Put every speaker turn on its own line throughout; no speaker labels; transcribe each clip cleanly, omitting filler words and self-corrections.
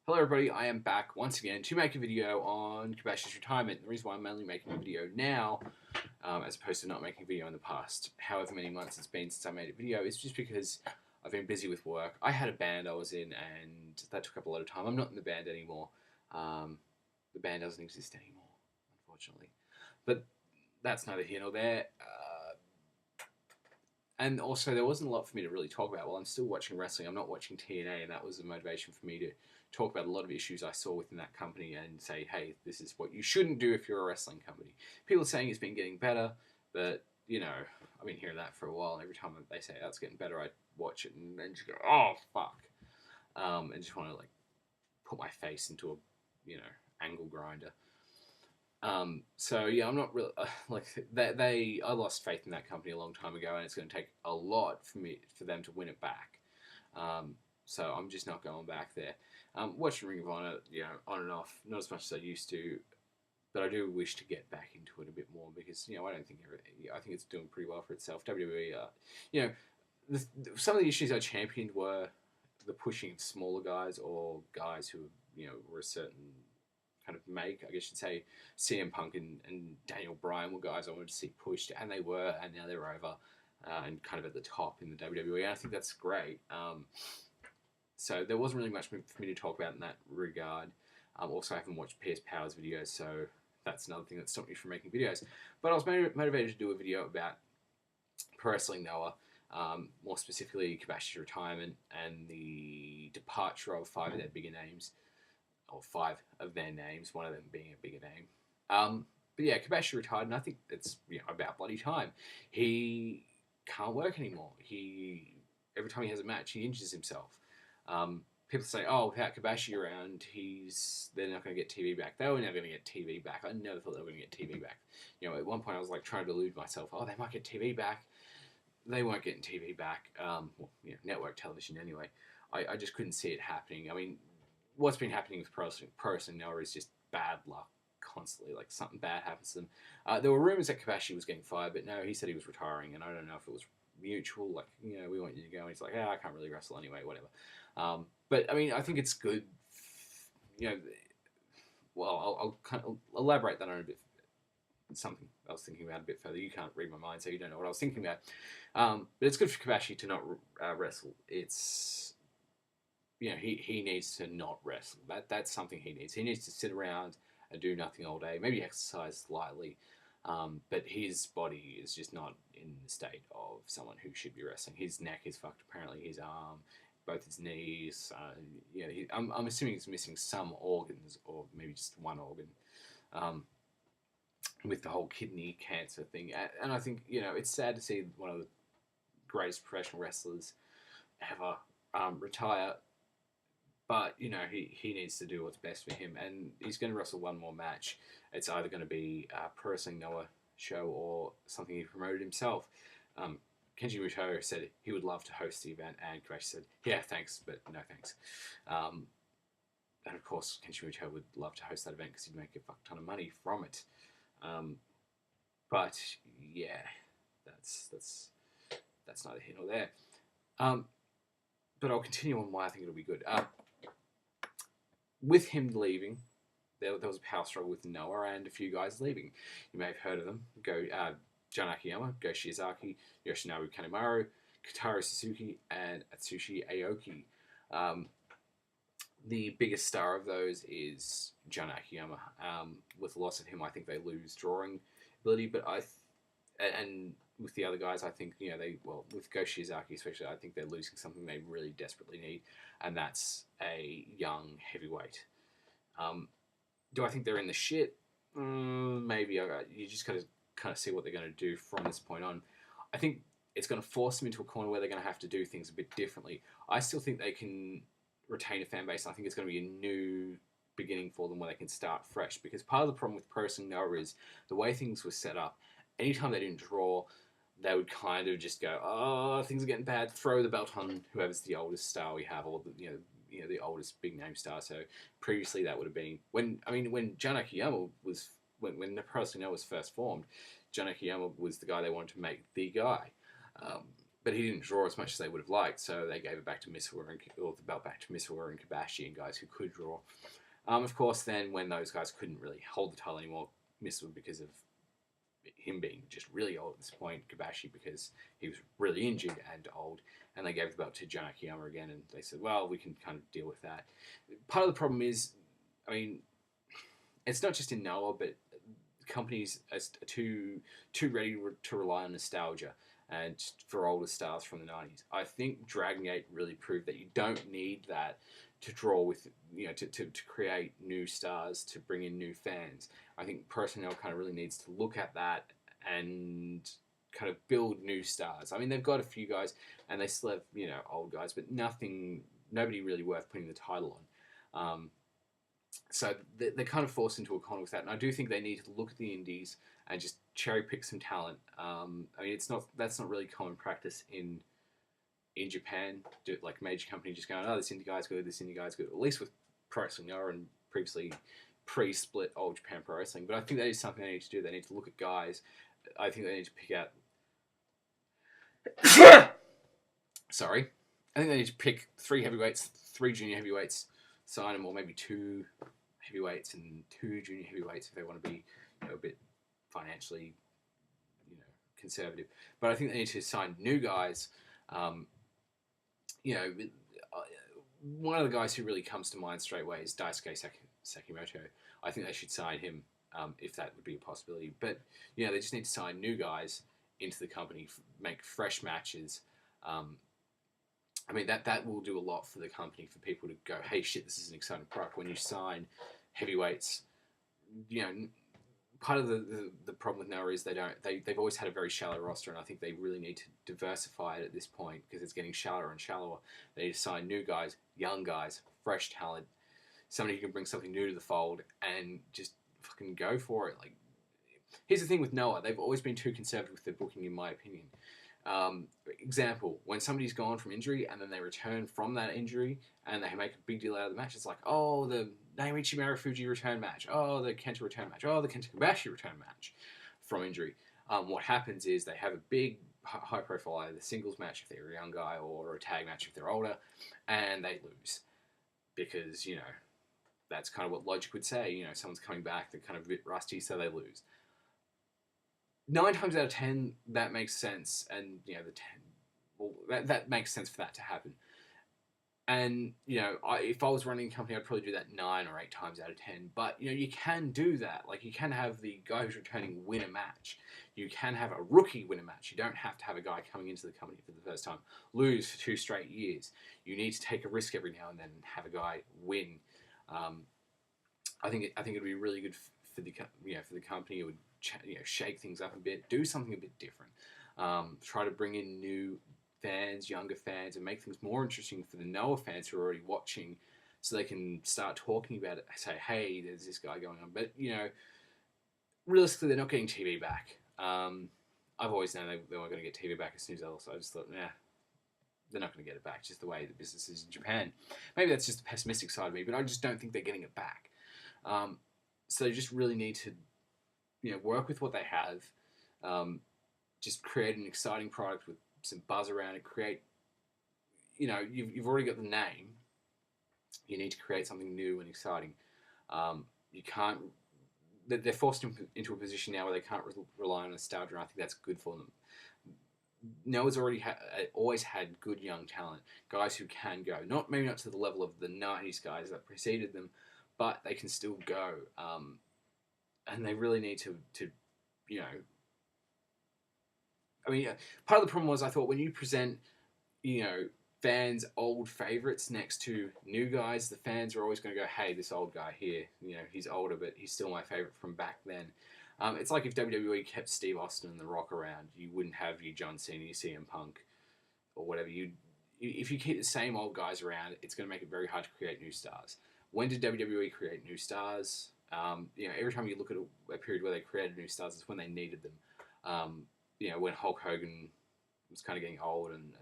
Hello everybody, I am back once again to make a video on Kobashi's retirement. The reason why I'm mainly making a video now, as opposed to not making a video in the past, however many months it's been since I made a video, is just because I've been busy with work. I had a band I was in and that took up a lot of time. I'm not in the band anymore. The band doesn't exist anymore, unfortunately. But that's neither here nor there. And also, there wasn't a lot for me to really talk about. Well, I'm still watching wrestling. I'm not watching TNA, and that was the motivation for me to talk about a lot of issues I saw within that company and say, hey, this is what you shouldn't do if you're a wrestling company. People are saying it's been getting better, but, I've been hearing that for a while, and every time they say it's getting better, I watch it and then just go, oh, fuck. And just want to, put my face into a, angle grinder. So yeah, I'm not really I lost faith in that company a long time ago, and it's going to take a lot for them to win it back. So I'm just not going back there. Watching Ring of Honor, on and off, not as much as I used to, but I do wish to get back into it a bit more because I don't think I think it's doing pretty well for itself. WWE, some of the issues I championed were the pushing of smaller guys or guys who were a certain kind of make, I guess you'd say. CM Punk and Daniel Bryan were guys I wanted to see pushed, and they were, and now they're over and kind of at the top in the WWE, and I think that's great. So there wasn't really much for me to talk about in that regard. Also, I haven't watched Pierce Power's videos, so that's another thing that stopped me from making videos. But I was motivated to do a video about Pro Wrestling Noah, more specifically Kobashi's retirement and the departure of five of their bigger names, or five of their names, one of them being a bigger name. But yeah, Kobashi retired, and I think it's about bloody time. He can't work anymore. Every time he has a match, he injures himself. People say, "Oh, without Kobashi around, they're not going to get TV back." They were never going to get TV back. I never thought they were going to get TV back. At one point I was trying to delude myself. Oh, they might get TV back. They weren't getting TV back. Network television anyway. I just couldn't see it happening. I mean, what's been happening with Pro Wrestling now is just bad luck constantly. Something bad happens to them. There were rumors that Kobashi was getting fired, but no, he said he was retiring, and I don't know if it was mutual. We want you to go, and he's like, I can't really wrestle anyway, whatever. But I mean, I think it's good. Well, I'll kind of elaborate that on a bit. Something I was thinking about a bit further. You can't read my mind, so you don't know what I was thinking about. But it's good for Kobashi to not wrestle. It's he needs to not wrestle. That's something he needs. He needs to sit around and do nothing all day. Maybe exercise slightly, but his body is just not in the state of someone who should be wrestling. His neck is fucked. Apparently, his arm, both his knees. I'm assuming he's missing some organs, or maybe just one organ. With the whole kidney cancer thing, and I think it's sad to see one of the greatest professional wrestlers ever retire. But, he needs to do what's best for him, and he's going to wrestle one more match. It's either going to be a Pro Wrestling Noah show or something he promoted himself. Kenji Muto said he would love to host the event, and Kobashi said, yeah, thanks, but no thanks. And of course, Kenji Muto would love to host that event because he'd make a fuck ton of money from it. But, yeah, that's neither here nor there. But I'll continue on why I think it'll be good. With him leaving, there was a power struggle with Noah and a few guys leaving. You may have heard of them. John Akiyama, Go Shiozaki, Yoshinobu Kanemaru, Kotaro Suzuki, and Atsushi Aoki. The biggest star of those is John Akiyama. With the loss of him, I think they lose drawing ability, but and with the other guys, I think, with Go Shiozaki especially, I think they're losing something they really desperately need, and that's a young heavyweight. Do I think they're in the shit? Maybe. You just got to kind of see what they're going to do from this point on. I think it's going to force them into a corner where they're going to have to do things a bit differently. I still think they can retain a fan base. I think it's going to be a new beginning for them where they can start fresh, because part of the problem with Pro Wrestling Noah is the way things were set up. Anytime they didn't draw, they would kind of just go, oh, things are getting bad, throw the belt on whoever's the oldest star we have, or the oldest big name star. So previously that would have been when John Akiyama was when the Pro Wrestling Noah was first formed, John Akiyama was the guy they wanted to make the guy. but he didn't draw as much as they would have liked, so they gave it back to Misawa or the belt back to Misawa and Kobashi and guys who could draw. Of course, then when those guys couldn't really hold the title anymore, Misawa because of him being just really old at this point, Kobashi because he was really injured and old, and they gave the belt to John Akiyama again, and they said, well, we can kind of deal with that. Part of the problem is, I mean, it's not just in Noah, but companies are too ready to rely on nostalgia and for older stars from the 90s. I think Dragon Gate really proved that you don't need that to draw with, to create new stars, to bring in new fans. I think personnel kind of really needs to look at that and kind of build new stars. I mean, they've got a few guys and they still have, old guys, but nobody really worth putting the title on. So they're kind of forced into a corner with that, and I do think they need to look at the indies and just cherry pick some talent. I mean, that's not really common practice in Japan. Like major company just going, oh, this indie guy's good, this indie guy's good. At least with Pro Wrestling Noah and previously pre-split Old Japan Pro Wrestling. But I think that is something they need to do. They need to look at guys. I think they need to pick out. Sorry, I think they need to pick 3 heavyweights, 3 junior heavyweights, sign them, or maybe 2 heavyweights and 2 junior heavyweights if they want to be, a bit financially, conservative. But I think they need to sign new guys. One of the guys who really comes to mind straight away is Daisuke Sekimoto. I think they should sign him if that would be a possibility. But they just need to sign new guys into the company, make fresh matches. I mean, that will do a lot for the company, for people to go, hey, shit, this is an exciting product. When you sign heavyweights, part of the problem with Noah is they've always had a very shallow roster, and I think they really need to diversify it at this point because it's getting shallower and shallower. They need to sign new guys, young guys, fresh talent, somebody who can bring something new to the fold and just fucking go for it. Like, here's the thing with Noah. They've always been too conservative with their booking, in my opinion. Example, when somebody's gone from injury and then they return from that injury and they make a big deal out of the match, it's like, oh, the Naomichi Marufuji return match, oh, the Kenta return match, oh, the Kenta Kobashi return match from injury. What happens is they have a big, high-profile either singles match if they're a young guy or a tag match if they're older, and they lose. Because, that's kind of what logic would say. Someone's coming back, they're kind of a bit rusty, so they lose. 9 times out of 10, that makes sense, and that makes sense for that to happen. And if I was running a company, I'd probably do that 9 or 8 times out of 10. But you can do that. Like, you can have the guy who's returning win a match. You can have a rookie win a match. You don't have to have a guy coming into the company for the first time lose for 2 straight years. You need to take a risk every now and then and have a guy win. I think it'd be really good for the company. It would shake things up a bit, do something a bit different. Try to bring in new fans, younger fans, and make things more interesting for the Noah fans who are already watching, so they can start talking about it. Say, hey, there's this guy going on. But realistically, they're not getting TV back. I've always known they weren't going to get TV back as soon as they lost. So I just thought, they're not going to get it back. Just the way the business is in Japan. Maybe that's just the pessimistic side of me, but I just don't think they're getting it back. So they just really need to work with what they have, just create an exciting product with some buzz around it, create, you've already got the name, you need to create something new and exciting. You can't, they're forced into a position now where they can't rely on nostalgia, and I think that's good for them. Noah's always had good young talent, guys who can go, maybe not to the level of the 90s guys that preceded them, but they can still go. And they really need to I mean, part of the problem was I thought when you present, fans' old favourites next to new guys, the fans are always going to go, hey, this old guy here, he's older, but he's still my favourite from back then. It's like if WWE kept Steve Austin and The Rock around, you wouldn't have your John Cena, your CM Punk, or whatever. If you keep the same old guys around, it's going to make it very hard to create new stars. When did WWE create new stars? Every time you look at a period where they created new stars, it's when they needed them. When Hulk Hogan was kind of getting old and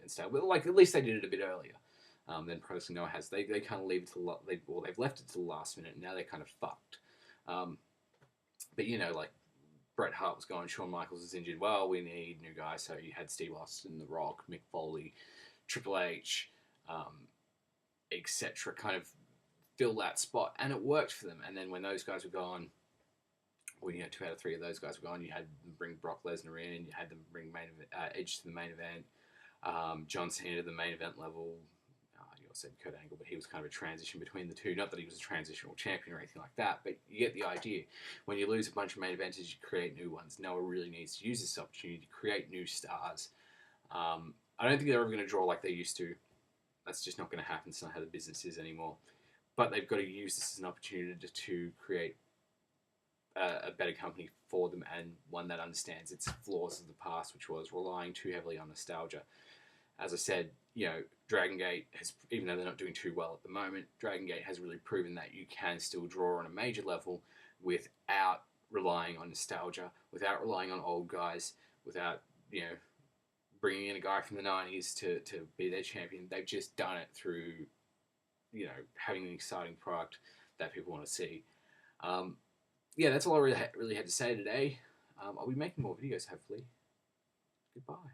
stuff. But at least they did it a bit earlier than Pro Wrestling Noah has. They kind of leave it to they've left it to the last minute, and now they're kind of fucked. But Bret Hart was gone, Shawn Michaels was injured. Well, we need new guys. So you had Steve Austin, The Rock, Mick Foley, Triple H, etc. kind of fill that spot, and it worked for them. And then when those guys were gone, when you had 2 out of 3 of those guys were gone, you had them bring Brock Lesnar in, you had them bring Edge to the main event, John Cena to the main event level. You also said Kurt Angle, but he was kind of a transition between the two. Not that he was a transitional champion or anything like that, but you get the idea. When you lose a bunch of main eventers, you create new ones. Noah really needs to use this opportunity to create new stars. I don't think they're ever going to draw like they used to. That's just not going to happen. It's not how the business is anymore. But they've got to use this as an opportunity to create a better company for them, and one that understands its flaws of the past, which was relying too heavily on nostalgia. As I said, Dragon Gate has, even though they're not doing too well at the moment, Dragon Gate has really proven that you can still draw on a major level without relying on nostalgia, without relying on old guys, without, bringing in a guy from the 90s to be their champion. They've just done it through, having an exciting product that people want to see. That's all I really had to say today. I'll be making more videos, hopefully. Goodbye.